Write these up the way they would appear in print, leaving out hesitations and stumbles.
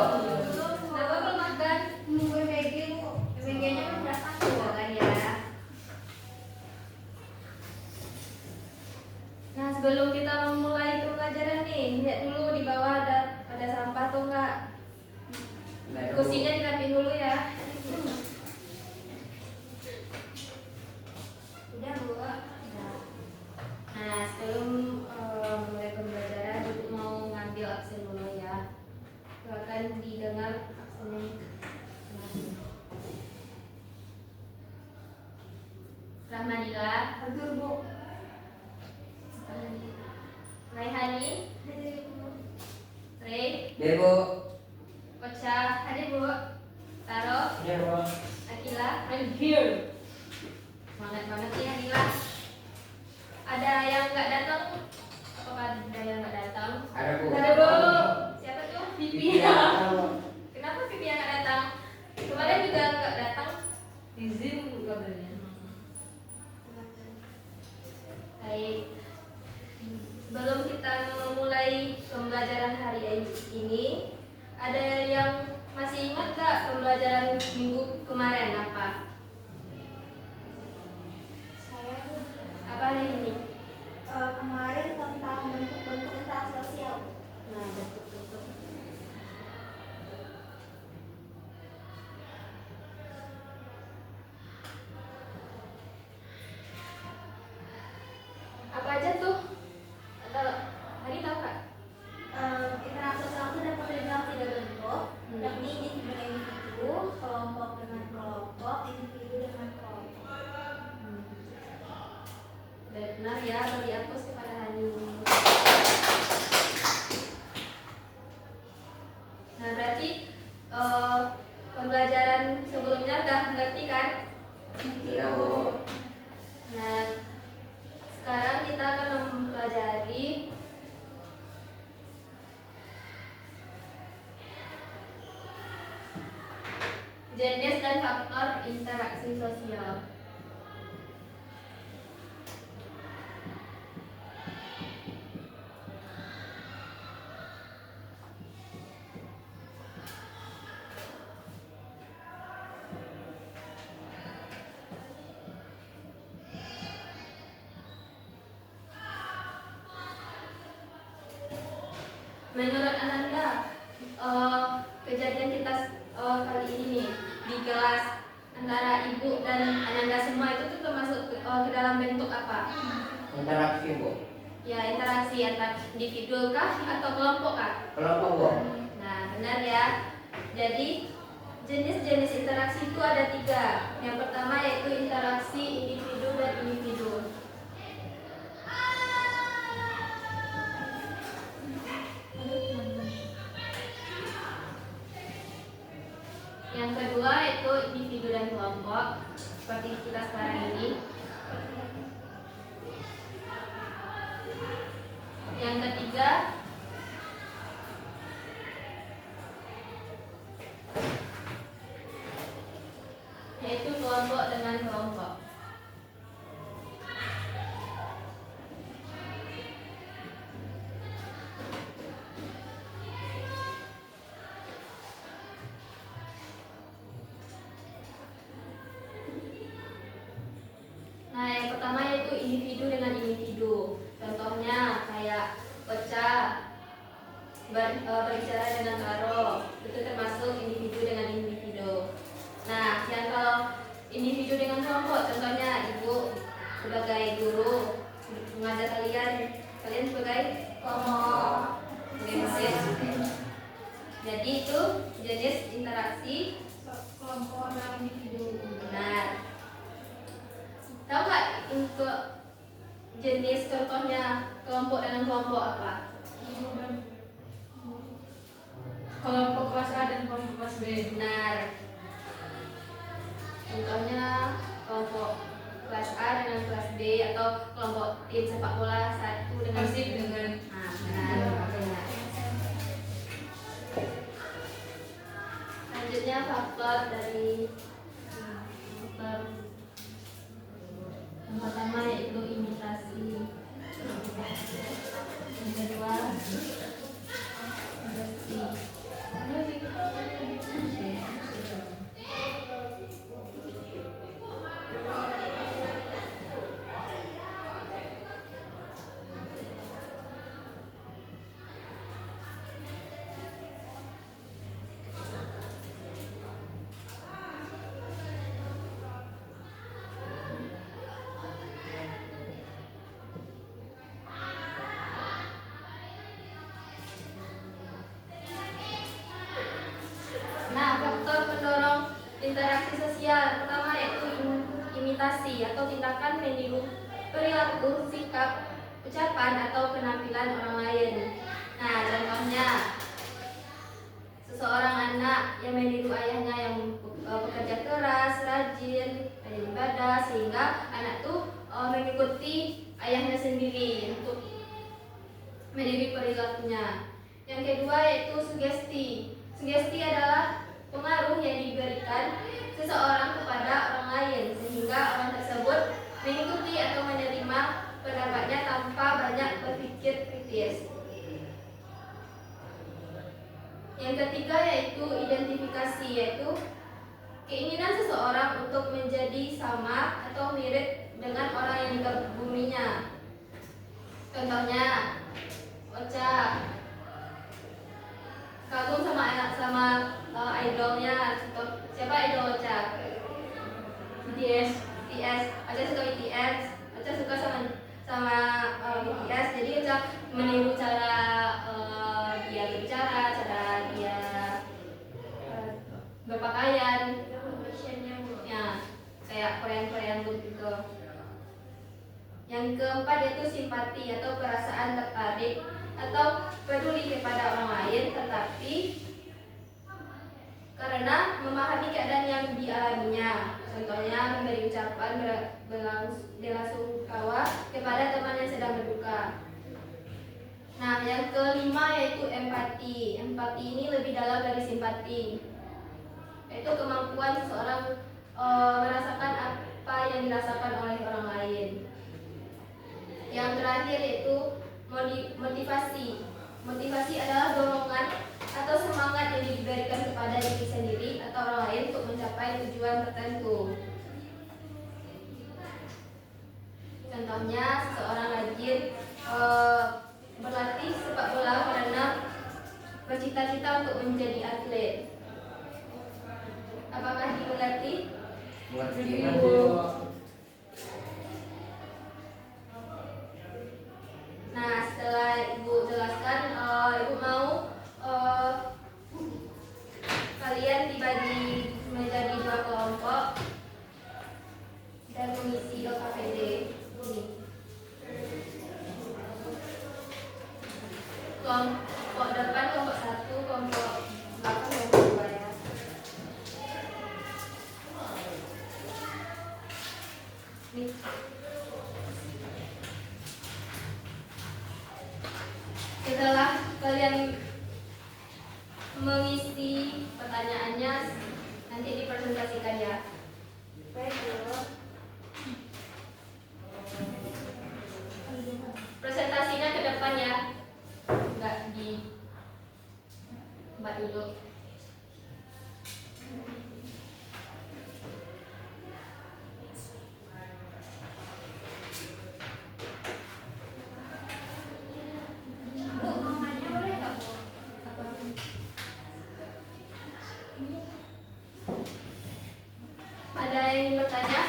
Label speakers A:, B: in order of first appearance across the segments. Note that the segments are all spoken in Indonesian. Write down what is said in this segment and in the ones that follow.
A: Kenapa belum makan?
B: Nunggu BG bu. BG-nya kan udah masuk
A: Kan ya. Nah, sebelum kita memulai pembelajaran nih, lihat dulu di bawah ada sampah tuh enggak? Kursinya dirapiin dulu ya.
B: udah bu.
A: Nah, sebelum mulai pembelajaran, Ibu mau ngambil absen dulu ya. Silakan didengar absennya. Rahmanila,
B: Hadir bu.
A: Raihani,
B: Hadir bu.
A: Rey,
C: Bebo.
A: Kocha, hadir Bu. Taro,
C: Bebo.
A: Akila, I'm here. Semangat banget nih Akila. Ada yang nggak datang? Apakah ada yang nggak datang?
C: Ada bu.
A: Ada Bu. Siapa tuh? Pipi.
C: Ya.
A: Kenapa Pipi yang nggak datang? Kemarin juga nggak datang. Izin kabarnya. Baik. Sebelum kita memulai pembelajaran hari ini, ada yang masih ingat nggak pembelajaran minggu kemarin apa?
B: Saya
A: Apa hari ini?
B: kemarin tentang bentuk-bentuk interaksi sosial.
A: Nah, betul. Apa aja tuh? Atau hari tahu nggak?
B: Interaksi sosial itu dapat dibilang tiga bentuk, yakni individu dengan individu, kelompok dengan kelompok, individu dengan kelompok.
A: Benar ya, beri hapus kepada Hani. Nah, berarti pembelajaran sebelumnya udah ngerti kan?
C: Iya bu.
A: Nah, sekarang kita akan mempelajari jenis dan faktor interaksi sosial. Menurut Ananda, kejadian kita kali ini nih di kelas antara ibu dan Ananda semua itu tuh termasuk ke dalam bentuk apa?
C: Interaksi bu.
A: Ya, interaksi antar individu kah atau kelompok kah?
C: Kelompok bu.
A: Nah, benar ya. Jadi jenis-jenis interaksi itu ada 3. Yang pertama yaitu interaksi individu dan individu. Yang kedua itu individu dan kelompok, seperti kita sekarang ini. Yang ketiga yaitu kelompok dengan kelompok. Nah, yang pertama yaitu individu dengan individu. Contohnya kayak Ocha berbicara dengan Karo, itu termasuk individu dengan individu. Nah, yang kalau individu dengan kelompok, contohnya ibu sebagai guru mengajar kalian sebagai kelompok, sebagai murid. Jadi itu jenis interaksi
B: Kelompok dan individu.
A: benar. Tahu nggak untuk jenis contohnya kelompok dengan kelompok apa?
B: Kelompok kelas A dan kelompok kelas B.
A: Benar. Contohnya kelompok kelas A dengan kelas B atau kelompok tim sepak bola satu dengan
B: Persib dengan
A: benar. Selanjutnya faktor dari faktor yang pertama yaitu imitasi. Yang kedua adaptasi. Nah, faktor pendorong interaksi sosial pertama yaitu imitasi atau tindakan meniru perilaku, sikap, ucapan atau penampilan orang lain. Nah, contohnya seseorang anak yang meniru ayahnya yang bekerja keras, rajin, rajin ibadah, sehingga anak tuh mengikuti ayahnya sendiri untuk meniru perilakunya. Yang kedua yaitu sugesti. Sugesti adalah pengaruh yang diberikan seseorang kepada orang lain sehingga orang tersebut mengikuti atau menerima pendapatnya tanpa banyak berpikir kritis. Yang ketiga yaitu identifikasi, yaitu keinginan seseorang untuk menjadi sama atau mirip dengan orang yang dikaguminya. Contohnya, Ocha kagum sama idolnya. Siapa idol Ocha? BTS. Ocha suka BTS. Ocha suka sama BTS. Jadi Ocha meniru cara dia berbicara, cara dia berpakaian, ya kayak Korean gitu. Yang keempat yaitu simpati atau perasaan tertarik atau peduli kepada orang lain, tetapi karena memahami keadaan yang dialaminya. Contohnya memberi ucapan belasungkawa kepada teman yang sedang berduka. Nah, yang kelima yaitu empati. Empati ini lebih dalam dari simpati, yaitu kemampuan seseorang merasakan apa yang dirasakan oleh orang lain. Yang terakhir yaitu motivasi. Motivasi adalah dorongan atau semangat yang diberikan kepada diri sendiri atau orang lain untuk mencapai tujuan tertentu. Contohnya, seseorang rajin berlatih sepak bola karena bercita-cita untuk menjadi atlet. Apakah dimengerti? Nah, setelah Ibu jelaskan, Ibu mau kalian dibagi menjadi 2 kelompok dan mengisi LKPD ini. Kelompok depan kelompok 1, kelompok belakang kelompok 2 ya. Nih. Setelah kalian mengisi pertanyaannya, nanti dipresentasikan ya. Presentasinya ke depan ya, enggak di tempat duduk. Ada yang ingin bertanya?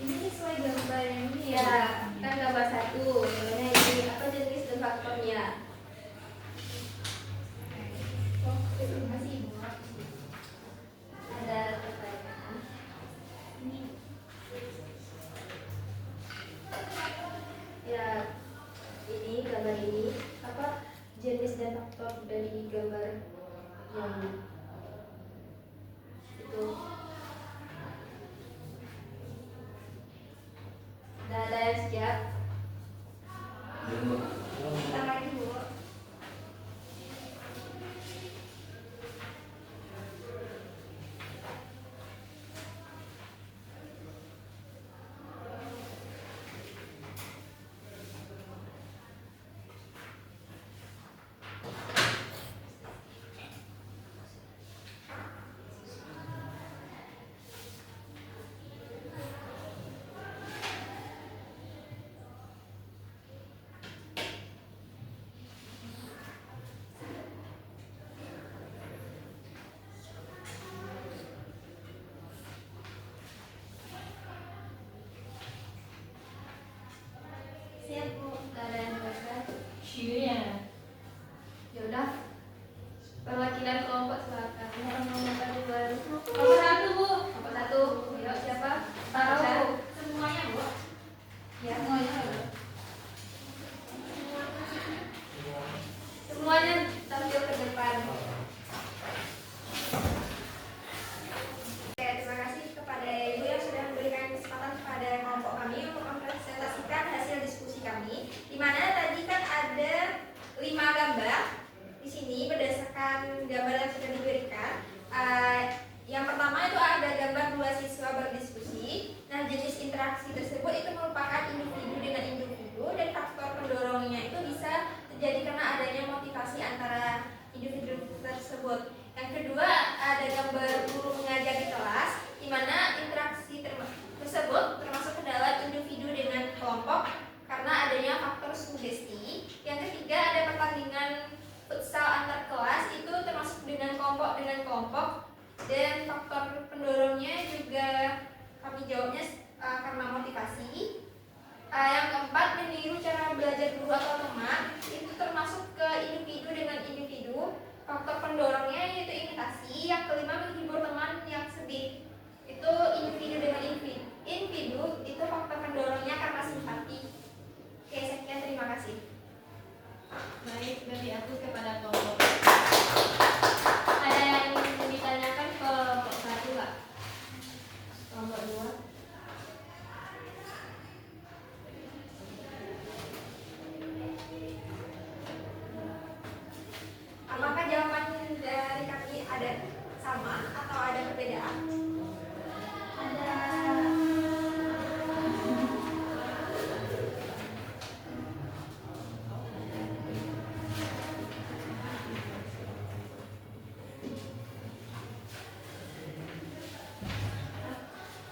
A: Ini sesuai gambar yang ini ya, kan gambar 1. Sebenarnya ini apa jenis dan faktornya? Terima kasih Ibu. Ada pertanyaan? Ya, ini gambar ini apa jenis dan faktor dari gambar yang itu? Sudah ada yang siap? Kita lagi Bu. futsal antar kelas itu termasuk dengan kelompok dan faktor pendorongnya juga kami jawabnya karena motivasi. Yang keempat, meniru cara belajar guru atau teman itu termasuk ke individu dengan individu. Faktor pendorongnya yaitu imitasi. Yang kelima, menghibur teman yang sedih itu individu dengan individu itu faktor pendorongnya karena simpati. Oke, sekian, terima kasih.
B: Baik, dari aku kepada kelompok.
A: Ada yang ingin ditanyakan ke kelompok 1 nggak? Kelompok 2? Apakah jawaban dari kami ada sama atau ada perbedaan?
B: Ada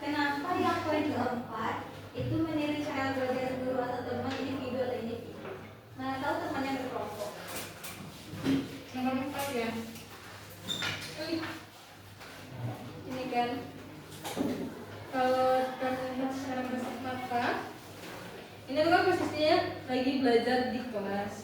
B: kenapa yang poin keempat itu meniru cara belajar guru atau teman individu atau individu? Mana tahu teman yang berkelompok.
A: Nomor 4 ya. Ini kan kalau kami lihat secara kasat mata, ini kan posisinya lagi belajar di kelas.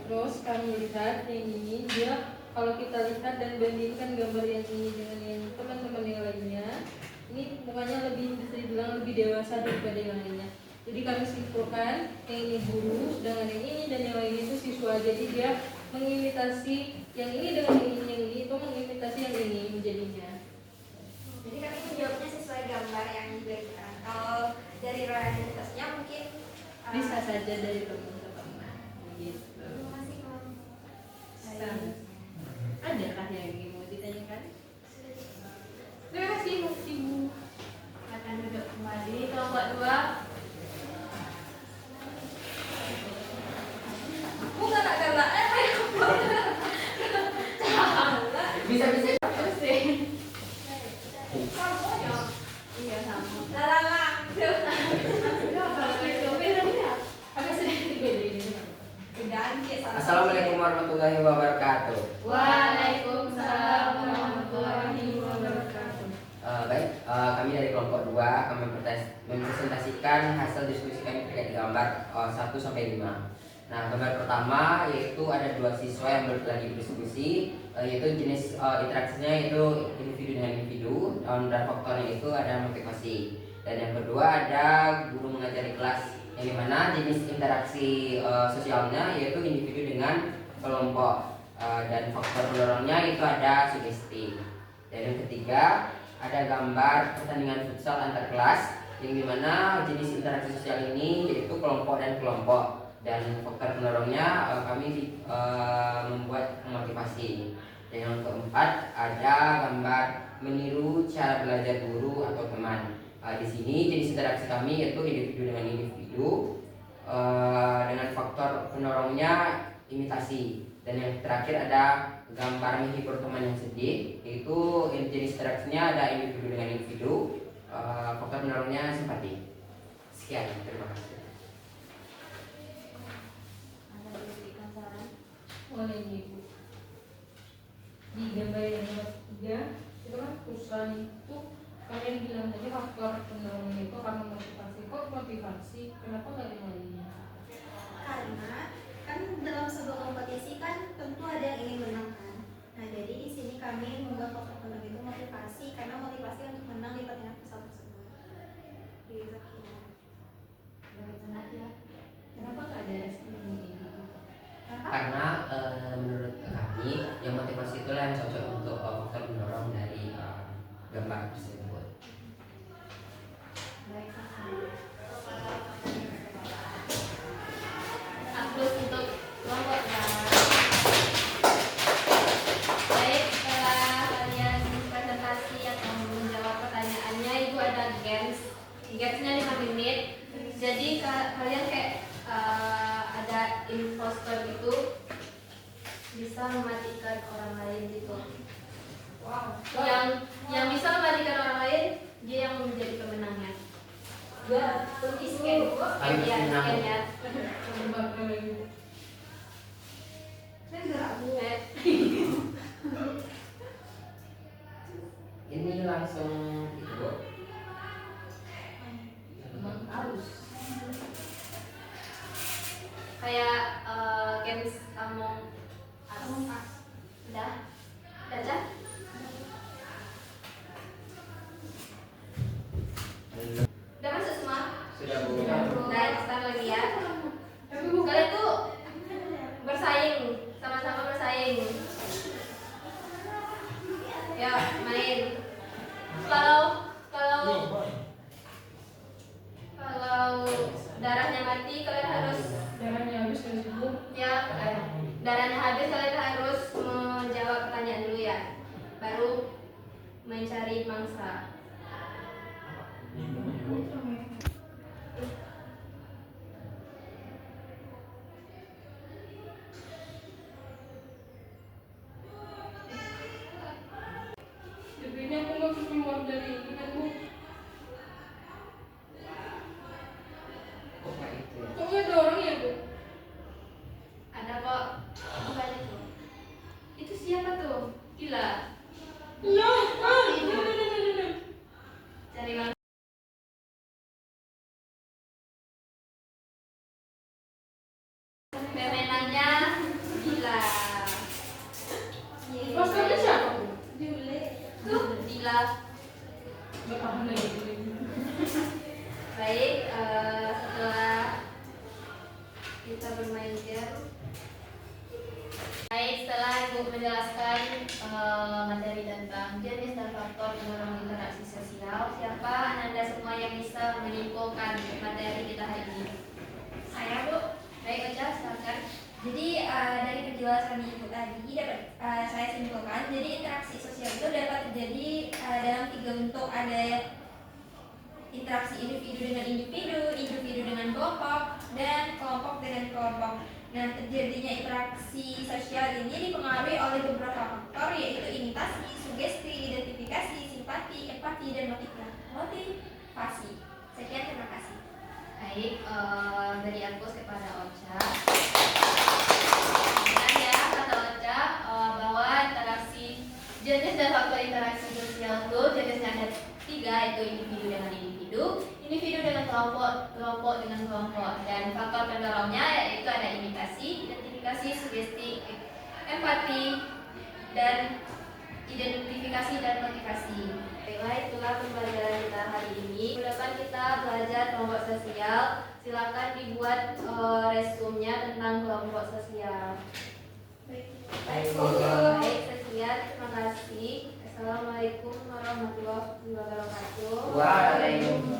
A: Terus kami lihat yang ini dia, kalau kita lihat dan bandingkan gambar yang ini dengan yang teman-teman yang lainnya, ini mukanya lebih, bisa dibilang lebih dewasa daripada yang lainnya. Jadi kami simpulkan yang ini guru, sedangkan yang ini dan yang lain itu siswa. Jadi dia mengimitasi yang ini dengan yang ini itu mengimitasi yang ini menjadinya. Jadi kami menjawabnya sesuai gambar yang diberikan. Kalau dari realitasnya mungkin bisa saja dari teman-teman. Gitu.
B: Terima kasih kelompok.
A: Adakah yang ingin mau ditanyakan? Terima kasih, Ibu.
B: Akan duduk kembali kelompok 2.
A: Bukan galak, ayo.
C: Bisa.
A: Iya sama.
C: Assalamualaikum warahmatullahi wabarakatuh.
A: Waalaikumsalam warahmatullahi wabarakatuh.
C: Baik, kami dari kelompok 2 akan mempresentasikan hasil diskusi kami terkait gambar 1 sampai 5. Nah, gambar pertama yaitu ada 2 siswa yang lagi berdiskusi, yaitu jenis interaksinya yaitu individu dengan individu, dan faktornya itu ada motivasi. Dan yang kedua ada guru mengajar di kelas, yang dimana jenis interaksi sosialnya yaitu individu dengan kelompok, dan faktor pendorongnya itu ada sugesti. Dan yang ketiga ada gambar pertandingan futsal antar kelas, yang dimana jenis interaksi sosial ini yaitu kelompok dan kelompok, dan faktor pendorongnya kami membuat motivasi. Dan yang keempat ada gambar meniru cara belajar guru atau teman. Di sini jenis interaksi kami yaitu individu dengan individu, dengan faktor pendorongnya imitasi. Dan yang terakhir ada gambar menghibur teman yang sedih, yaitu jenis interaksinya ada individu dengan individu, faktor pendorongnya simpati. Sekian, terima kasih.
B: Ada berikan saran.
D: Oleh Ibu. Di gambar yang nomor 3 itu kan perusahaan itu kalian bilang tadi faktor pendorong itu karena motivasi. Kok motivasi? Kenapa nggak yang lainnya?
B: Karena kan dalam sebuah kompetisi kan tentu ada yang ingin menang kan. Nah, jadi di sini kami membuat faktor pendorong itu motivasi, karena motivasi untuk menang di pertandingan futsal tersebut. Gitu.
D: Kenapa nggak ada respon ini?
C: Karena menurut kami yang motivasi itulah yang cocok untuk faktor pendorong dari gambar tersebut.
B: Baik,
A: Terus untuk kelompok baik, setelah kalian presentasi atau menjawab pertanyaannya, Ibu ada gamesnya 5 menit. Jadi kalian kayak ada imposter itu bisa mematikan orang lain gitu.
B: wow.
A: Yang bisa mematikan orang lain, dia yang menjadi pemenangnya. Kunci scan,
C: Ayo,
A: ya,
C: menang.
A: scan ya.
D: Coba kalian.
B: Kan gerak
C: langsung itu Bu.
D: Emang harus.
A: Kayak games Among Us. Udah? Udah Cak? Udah masuk semua?
C: Sudah Bu.
A: Nah, start lagi ya.
D: Tapi bukan.
A: Kalian tuh bersaing, sama-sama bersaing. Ya, main. Kalau darahnya mati kalian harus
D: Darahnya habis dari situ.
A: ya darahnya habis kalian harus menjawab pertanyaan dulu ya. Baru mencari mangsa.
D: Jadinya aku nggak keluar dari ini kan Bu.
C: Oh, kayak itu ya.
D: Kok nggak ada orang ya Bu?
A: Ada kok. Bukan itu. Itu siapa tuh? Gila.
D: Lah,
A: Cari mangsa. Permainannya gila.
D: Masalahnya siapa Bu?
B: Jule.
A: Tuh gila.
D: Nggak paham lagi.
A: Baik, setelah kita bermain game. Baik, setelah Ibu menjelaskan materi tentang jenis dan faktor pendorong interaksi sosial, siapa Anda semua yang bisa menyimpulkan materi kita hari ini?
B: Saya Bu.
A: Baik, Ocha, silakan.
B: Jadi dari penjelasan Ibu tadi dapat saya simpulkan, jadi interaksi sosial itu dapat terjadi dalam 3 bentuk. Ada interaksi individu dengan individu, individu dengan kelompok, dan kelompok dengan kelompok. Nah, terjadinya interaksi sosial ini dipengaruhi oleh beberapa faktor, yaitu imitasi, sugesti, identifikasi, simpati, empati, dan motivasi. Sekian, terima kasih.
A: Baik, dari aku kepada Ocha. Benar ya kata Ocha bahwa interaksi jenis dan faktor interaksi sosial itu jenisnya ada 3, yaitu individu dengan individu, individu dengan kelompok, kelompok dengan kelompok, dan faktor pendorongnya yaitu ada imitasi, identifikasi, sugesti, empati, dan identifikasi dan motivasi. Baiklah, itulah pembelajaran kita hari ini. Mudah-mudahan kita belajar kelompok sosial. Silakan dibuat resumenya tentang kelompok sosial.
C: Baik,
A: Baik, sekian. Terima kasih. Assalamualaikum warahmatullahi wabarakatuh.
C: Waalaikumsalam.